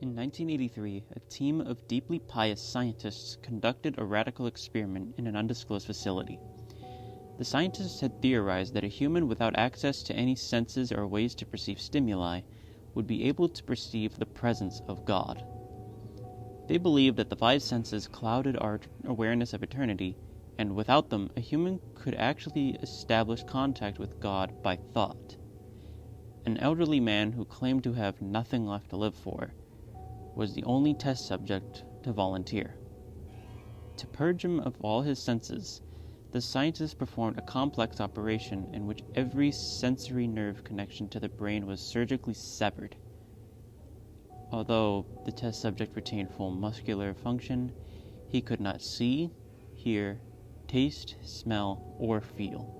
In 1983, a team of deeply pious scientists conducted a radical experiment in an undisclosed facility. The scientists had theorized that a human without access to any senses or ways to perceive stimuli would be able to perceive the presence of God. They believed that the five senses clouded our awareness of eternity, and without them, a human could actually establish contact with God by thought. An elderly man who claimed to have nothing left to live for was the only test subject to volunteer. To purge him of all his senses, the scientists performed a complex operation in which every sensory nerve connection to the brain was surgically severed. Although the test subject retained full muscular function, he could not see, hear, taste, smell, or feel.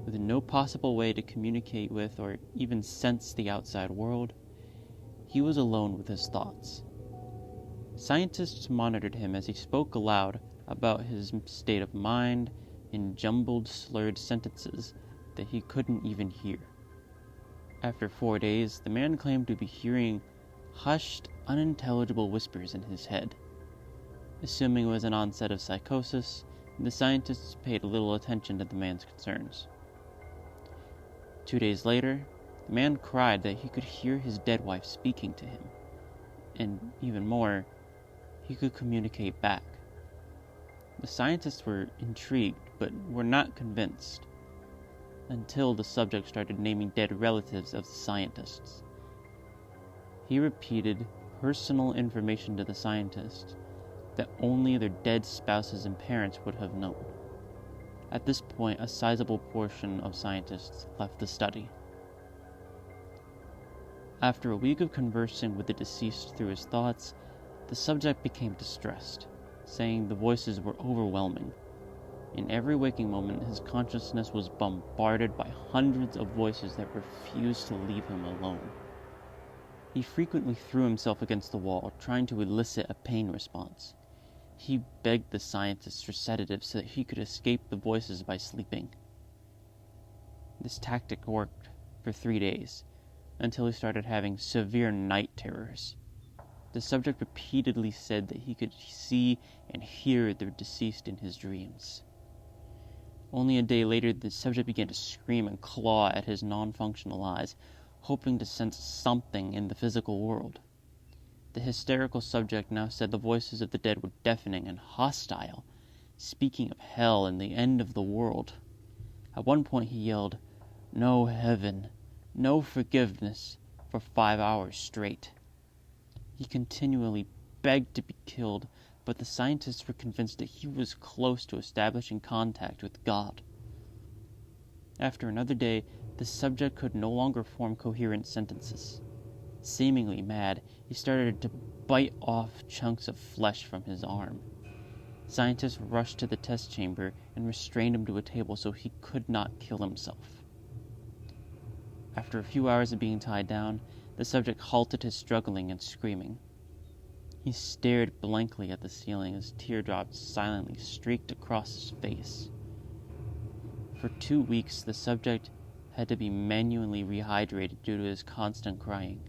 With no possible way to communicate with or even sense the outside world, he was alone with his thoughts. Scientists monitored him as he spoke aloud about his state of mind in jumbled, slurred sentences that he couldn't even hear. After 4 days, the man claimed to be hearing hushed, unintelligible whispers in his head. Assuming it was an onset of psychosis, the scientists paid little attention to the man's concerns. 2 days later, the man cried that he could hear his dead wife speaking to him, and even more, he could communicate back. The scientists were intrigued, but were not convinced, until the subject started naming dead relatives of the scientists. He repeated personal information to the scientists that only their dead spouses and parents would have known. At this point, a sizable portion of scientists left the study. After a week of conversing with the deceased through his thoughts, the subject became distressed, saying the voices were overwhelming. In every waking moment, his consciousness was bombarded by hundreds of voices that refused to leave him alone. He frequently threw himself against the wall, trying to elicit a pain response. He begged the scientists for sedatives so that he could escape the voices by sleeping. This tactic worked for 3 days, until he started having severe night terrors. The subject repeatedly said that he could see and hear the deceased in his dreams. Only a day later, the subject began to scream and claw at his non-functional eyes, hoping to sense something in the physical world. The hysterical subject now said the voices of the dead were deafening and hostile, speaking of hell and the end of the world. At one point he yelled, "No heaven, no forgiveness," for 5 hours straight. He continually begged to be killed, but the scientists were convinced that he was close to establishing contact with God. After another day, the subject could no longer form coherent sentences. Seemingly mad, he started to bite off chunks of flesh from his arm. Scientists rushed to the test chamber and restrained him to a table so he could not kill himself. After a few hours of being tied down, the subject halted his struggling and screaming. He stared blankly at the ceiling as teardrops silently streaked across his face. For 2 weeks, the subject had to be manually rehydrated due to his constant crying.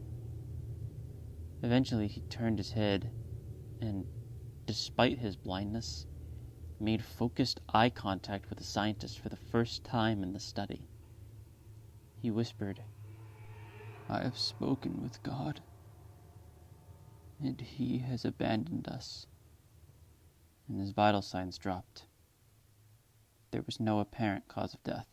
Eventually, he turned his head and, despite his blindness, made focused eye contact with the scientist for the first time in the study. He whispered, "I have spoken with God, and He has abandoned us," and his vital signs dropped. There was no apparent cause of death.